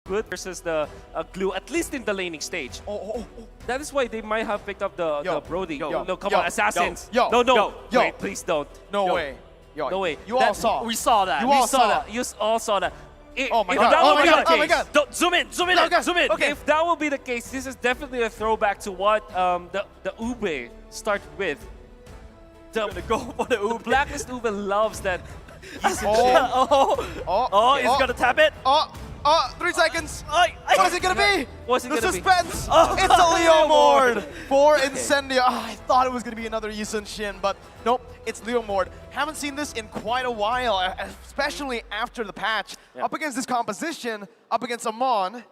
good versus the glue, at least in the laning stage. That is why they might have picked up the Brody. No, come on, assassins. No. Wait, please don't. No way. No way. You all saw. We saw that. You all saw that. Oh my god. Don't, zoom in. Okay. If that will be the case, this is definitely a throwback to what the Ube started with. Gonna go for the Ube. Blacklist Ube loves that. He's gonna tap it. 3 seconds. What What is it gonna be? What's it the gonna be? suspense. It's a Leo Mord for Incendio. I thought it was gonna be another Yisun Shin, but nope, it's Leo Mord. Haven't seen this in quite a while, especially after the patch. Up against this composition, up against Amon.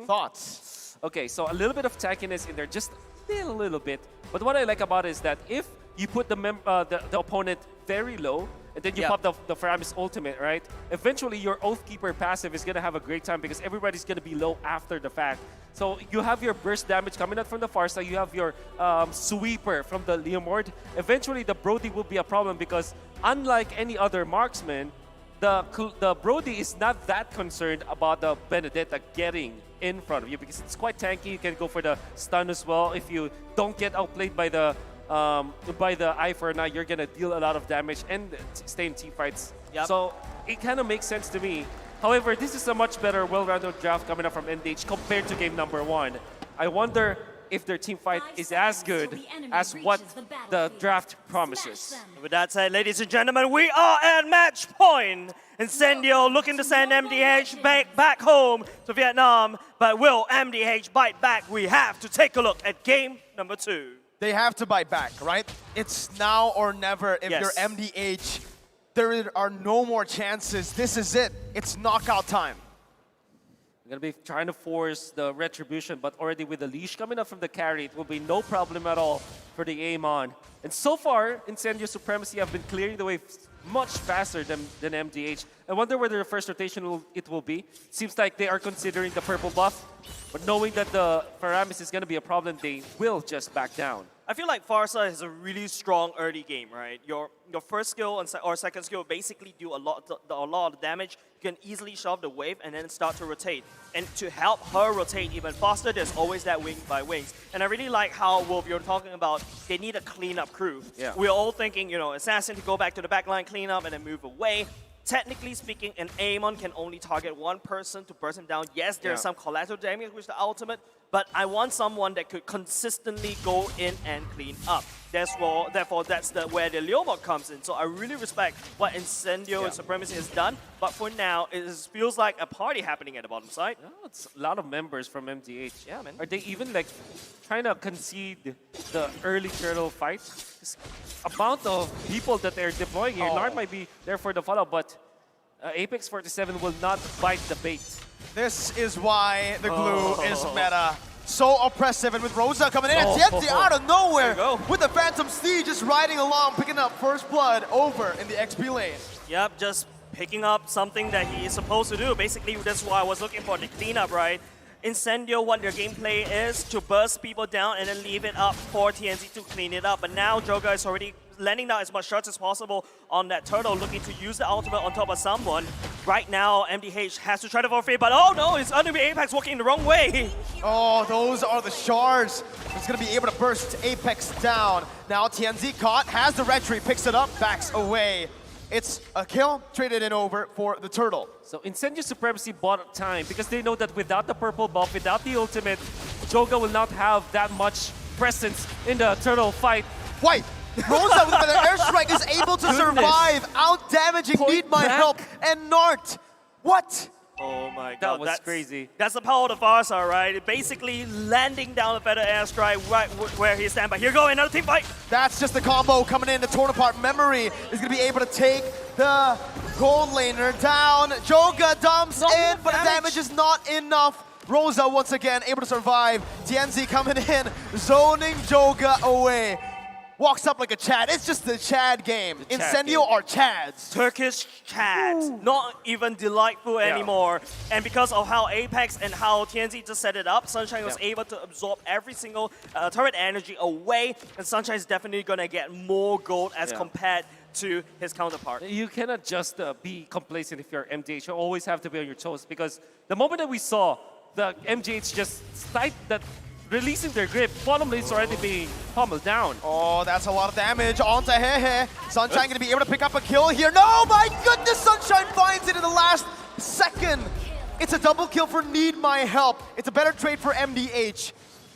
Thoughts? Okay, so a little bit of tackiness in there, just a little bit. But what I like about it is that if you put the opponent very low, and then you pop the Faramis ultimate, right? Eventually, your Oathkeeper passive is going to have a great time because everybody's going to be low after the fact. So you have your burst damage coming out from the far side. You have your sweeper from the Leomord. Eventually, the Brody will be a problem because unlike any other marksman, the Brody is not that concerned about the Benedetta getting in front of you because it's quite tanky. You can go for the stun as well. If you don't get outplayed by the Eye for now, you're gonna deal a lot of damage and stay in team fights. So it kind of makes sense to me. However, this is a much better, well-rounded draft coming up from NDH compared to game number 1. I wonder if their team fight is as good as what the draft promises. With that said, ladies and gentlemen, we are at match point. Incendio looking to send MDH back home to Vietnam, but will MDH bite back? We have to take a look at game number 2. They have to bite back, right? It's now or never. If you're MDH, there are no more chances. This is it. It's knockout time. We're going to be trying to force the retribution, but already with the leash coming up from the carry, it will be no problem at all for the Amon. And so far, Incendio Supremacy have been clearing the way much faster than MDH. I wonder whether the first rotation it will be. Seems like they are considering the purple buff, but knowing that the Faramis is going to be a problem, they will just back down. I feel like Farsa has a really strong early game, right? Your first skill or second skill basically do a lot of damage. You can easily shove the wave and then start to rotate. And to help her rotate even faster, there's always that wing by wings. And I really like how, Wolf, you're talking about they need a cleanup crew. We're all thinking, you know, Assassin to go back to the backline, clean up, and then move away. Technically speaking, an Amon can only target one person to burst him down. Yes, there's some collateral damage with the ultimate, but I want someone that could consistently go in and clean up. Therefore, that's where the Leomord comes in. So I really respect what Incendio and Supremacy has done, but for now, it feels like a party happening at the bottom side. No, it's a lot of members from MDH. Yeah, man. Are they even like trying to concede the early turtle fight? This amount of people that they're deploying here, Nard might be there for the follow, but Apex 47 will not bite the bait. This is why the glue is meta. So oppressive, and with Rosa coming in, and Tienzi out of nowhere with the Phantom Steed just riding along, picking up first blood over in the XP lane. Yep, just picking up something that he is supposed to do. Basically, that's why I was looking for the cleanup, right? Incendio, what their gameplay is to burst people down and then leave it up for TNZ to clean it up. But now Joga is already landing down as much shots as possible on that turtle, looking to use the ultimate on top of someone. Right now, MDH has to try to forfeit, but oh no, it's enemy Apex walking the wrong way. Oh, those are the shards. He's going to be able to burst Apex down. Now TNZ caught, has the retreat, picks it up, backs away. It's a kill, traded in over for the turtle. So Incendio Supremacy bought time because they know that without the purple buff, without the ultimate, Joga will not have that much presence in the turtle fight. Wait! Rosa with the airstrike is able to survive, out-damaging Need My Help, and Nart. What? Oh my god, that was crazy. That's the power of the Farsa, right? Basically landing down a feather airstrike right where he stands. But here go, another team fight. That's just the combo coming in. The torn apart memory is going to be able to take the gold laner down. Joga dumps in, but the damage is not enough. Rosa once again able to survive. TNZ coming in, zoning Joga away. Walks up like a Chad. It's just the Chad game. Incendio are Chads. Turkish Chads. Not even delightful anymore. And because of how Apex and how TNZ just set it up, Sunshine was able to absorb every single turret energy away. And Sunshine is definitely going to get more gold as compared to his counterpart. You cannot just be complacent if you're MDH. You always have to be on your toes because the moment that we saw the MGH just releasing their grip, bottom lane's already being pummeled down. Oh, that's a lot of damage onto Hehe. Sunshine gonna be able to pick up a kill here. No, my goodness, Sunshine finds it in the last second. It's a double kill for Need My Help. It's a better trade for MDH.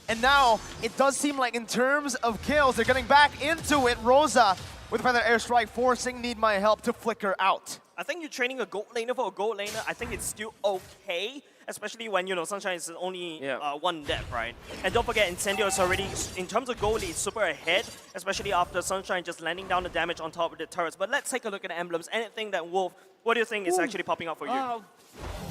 And now, it does seem like in terms of kills, they're getting back into it. Rosa with a feather airstrike, forcing Need My Help to flicker out. I think you're training a gold laner for a gold laner. I think it's still okay, especially when, you know, Sunshine is only one death, right? And don't forget, Incendio is already, in terms of gold, it's super ahead, especially after Sunshine just landing down the damage on top of the turrets. But let's take a look at the emblems. Anything that Wolf, what do you think is actually popping up for you?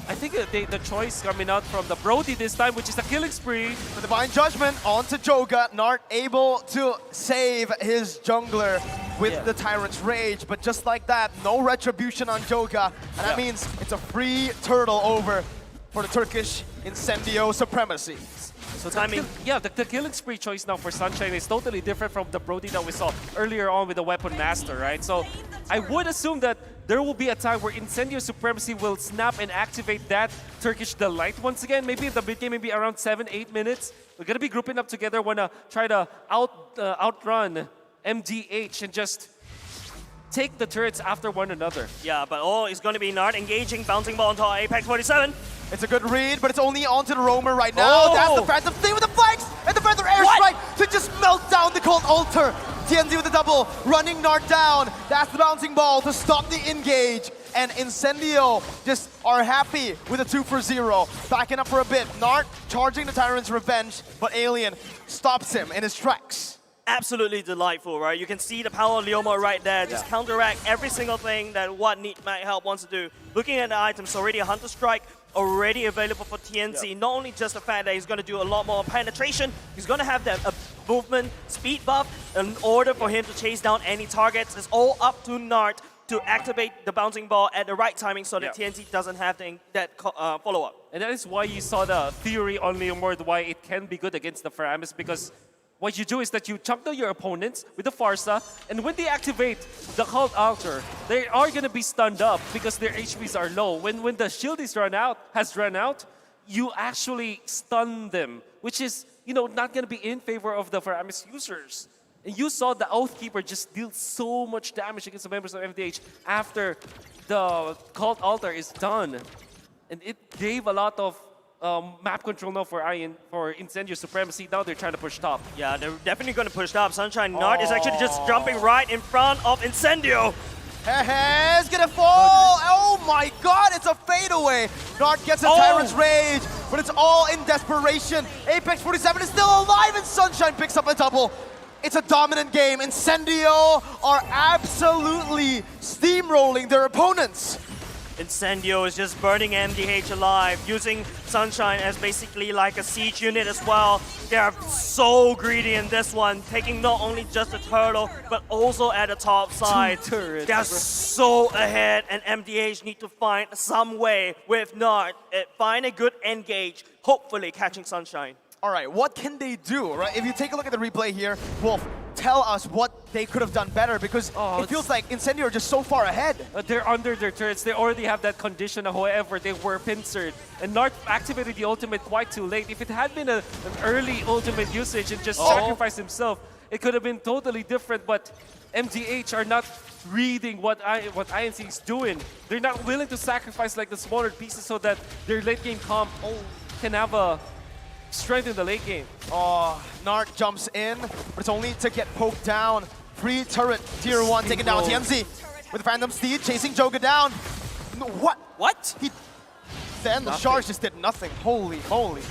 I think the choice coming out from the Brody this time, which is the killing spree. The Divine Judgment onto Joga. Nart able to save his jungler with the Tyrant's Rage. But just like that, no retribution on Joga. And that means it's a free turtle over for the Turkish Incendio Supremacy. So timing. The killing spree choice now for Sunshine is totally different from the Brody that we saw earlier on with the Weapon Master, right? So I would assume that there will be a time where Incendio Supremacy will snap and activate that Turkish Delight once again. Maybe in the mid game, maybe around 7-8 minutes. We're gonna be grouping up together, wanna try to outrun MDH and just take the turrets after one another. Yeah, but it's going to be Nart engaging, bouncing ball onto Apex 47. It's a good read, but it's only onto the Roamer right now. That's the Phantom thing with the flanks and the Feather Airstrike to just melt down the Cold Altar. TNZ with the double, running Nart down. That's the bouncing ball to stop the engage. And Incendio just are happy with a 2 for 0. Backing up for a bit. Nart charging the Tyrant's Revenge, but Alien stops him in his tracks. Absolutely delightful, right? You can see the power of Leomar right there. Just counteract every single thing that what Need My Help wants to do. Looking at the items, already a Hunter Strike already available for TNC. Not only just the fact that he's going to do a lot more penetration, he's going to have that movement speed buff in order for him to chase down any targets. It's all up to Nart to activate the bouncing ball at the right timing so that TNC doesn't have that follow-up. And that is why you saw the theory on Leomord, why it can be good against the Faramis, because what you do is that you chunk down your opponents with the Farsa, and when they activate the Cult Altar, they are going to be stunned up because their HPs are low. When the shield has run out, you actually stun them, which is, you know, not going to be in favor of the Faramis users. And you saw the Oathkeeper just deal so much damage against the members of MDH after the Cult Altar is done. And it gave a lot of map control now for Incendio Supremacy. Now they're trying to push top. Yeah, they're definitely going to push top. Sunshine Nart is actually just jumping right in front of Incendio. Hehe's gonna fall! Oh my god, it's a fadeaway! Nart gets a Tyrant's Rage, but it's all in desperation. Apex 47 is still alive and Sunshine picks up a double. It's a dominant game. Incendio are absolutely steamrolling their opponents. Incendio is just burning MDH alive, using Sunshine as basically like a siege unit as well. They are so greedy in this one, taking not only just the turtle, but also at the top side. They are so ahead, and MDH need to find some way with Nart, find a good engage, hopefully catching Sunshine. All right, what can they do, right? If you take a look at the replay here, Wolf, tell us what they could have done better, because it feels like Incendio are just so far ahead. They're under their turrets. They already have that condition. However, they were pincered. And Nart activated the ultimate quite too late. If it had been an early ultimate usage and just sacrificed himself, it could have been totally different. But MDH are not reading what INC is doing. They're not willing to sacrifice like the smaller pieces so that their late game comp can have a strength in the late game. Nart jumps in, but it's only to get poked down. Free turret, tier 1 taken down. TNZ with Phantom Steed chasing Joga down. No, what? What? Then the charge just did nothing. Holy moly.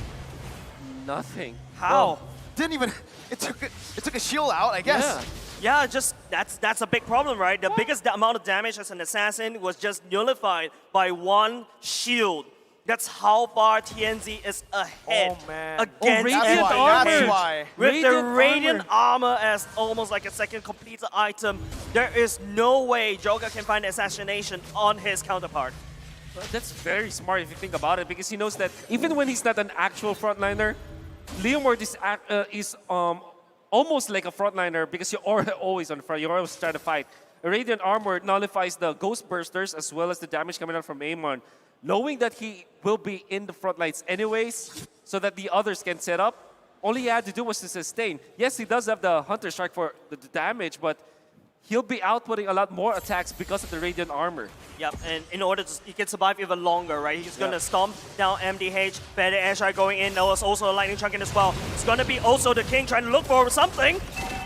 Nothing. How? Well, didn't even, it took a shield out, I guess. Yeah, just that's a big problem, right? The biggest amount of damage as an assassin was just nullified by one shield. That's how far TNZ is ahead against Radiant armor. That's why. With the Radiant armor as almost like a second completed item, there is no way Joga can find assassination on his counterpart. That's very smart if you think about it, because he knows that even when he's not an actual frontliner, Leomord is almost like a frontliner because you're always on the front. You're always trying to fight. Radiant Armor nullifies the Ghost Bursters as well as the damage coming out from Amon. Knowing that he will be in the front lines anyways, so that the others can set up, all he had to do was to sustain. Yes, he does have the Hunter Strike for the damage, but he'll be outputting a lot more attacks because of the Radiant Armor. Yep, and in order to, he can survive even longer, right? He's gonna stomp down MDH, better airstrike going in. There was also a lightning chunk in as well. It's gonna be also the King trying to look for something.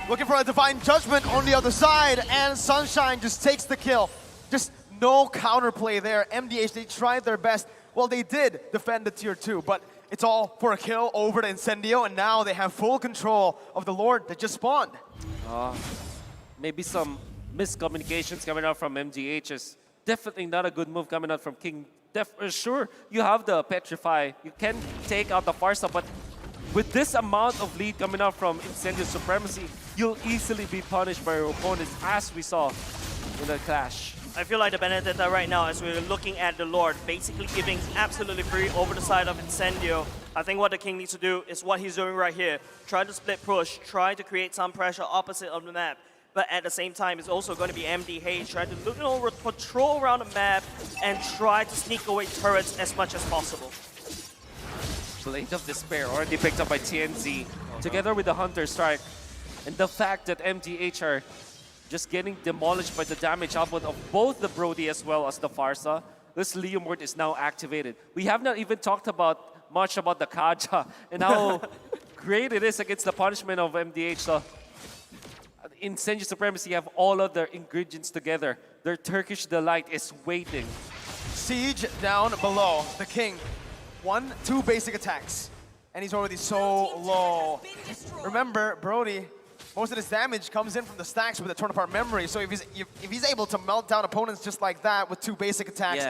Looking for a Divine Judgment on the other side, and Sunshine just takes the kill. Just no counterplay there. MDH, they tried their best. Well, they did defend the tier 2, but it's all for a kill over to Incendio, and now they have full control of the Lord that just spawned. Maybe some miscommunications coming out from MGH is definitely not a good move coming out from King. Sure, you have the Petrify, you can take out the Farsa, but with this amount of lead coming out from Incendio Supremacy, you'll easily be punished by your opponents, as we saw in the clash. I feel like the Benedetta right now, as we're looking at the Lord, basically giving absolutely free over the side of Incendio. I think what the King needs to do is what he's doing right here. Try to split push, try to create some pressure opposite of the map. But at the same time, it's also going to be MDH trying to look over, patrol around the map and try to sneak away turrets as much as possible. Blade of Despair already picked up by TNZ, together with the Hunter Strike. And the fact that MDH are just getting demolished by the damage output of both the Brody as well as the Farsa. This Leomord is now activated. We have not even talked much about the Kaja and how great it is against the punishment of MDH. So Incendio Supremacy have all of their ingredients together. Their Turkish delight is waiting. Siege down below. The King, 1-2 basic attacks, and he's already so low. Remember, Brody, most of his damage comes in from the stacks with the torn apart memory. So if he's able to melt down opponents just like that with 2 basic attacks,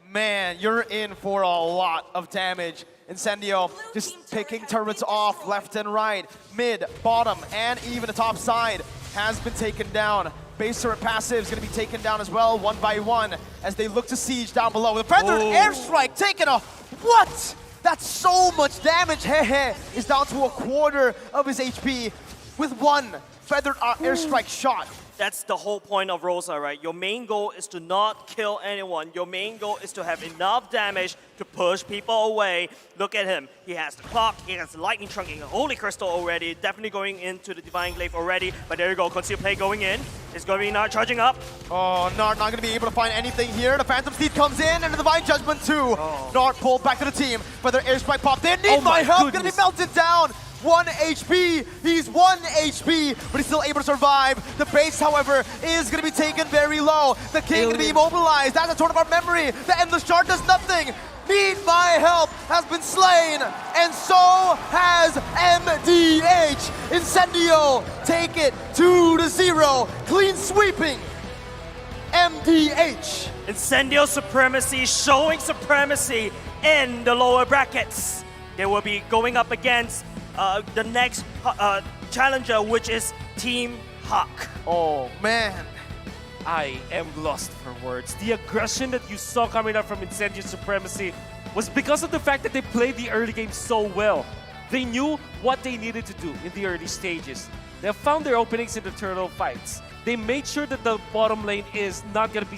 man, you're in for a lot of damage. Incendio just picking turrets off left and right, mid, bottom, and even the top side has been taken down. Base turret passive is going to be taken down as well, one by one, as they look to siege down below. The Feathered Airstrike taking a... What? That's so much damage. Hehe is down to a quarter of his HP with 1 Feathered Airstrike shot. That's the whole point of Rosa, right? Your main goal is to not kill anyone. Your main goal is to have enough damage to push people away. Look at him. He has the clock, he has the lightning trunking, Holy Crystal already, definitely going into the Divine Glaive already. But there you go, Conceal Play going in. It's going to be Nart charging up. Oh, Nart not going to be able to find anything here. The Phantom Steed comes in, and the Divine Judgment too. Nart pulled back to the team, but their airstrike popped in. Need my help, going to be melted down. 1 HP, he's 1 HP, but he's still able to survive. The base, however, is going to be taken very low. The King going to be immobilized. That's a torn apart memory. The Endless Shard does nothing. Need my help has been slain, and so has MDH. Incendio take it 2-0, clean sweeping MDH. Incendio Supremacy showing supremacy in the lower brackets. They will be going up against the next challenger, which is Team Hawk. Oh, man. I am lost for words. The aggression that you saw coming out from Incendio Supremacy was because of the fact that they played the early game so well. They knew what they needed to do in the early stages. They have found their openings in the turtle fights. They made sure that the bottom lane is not going to be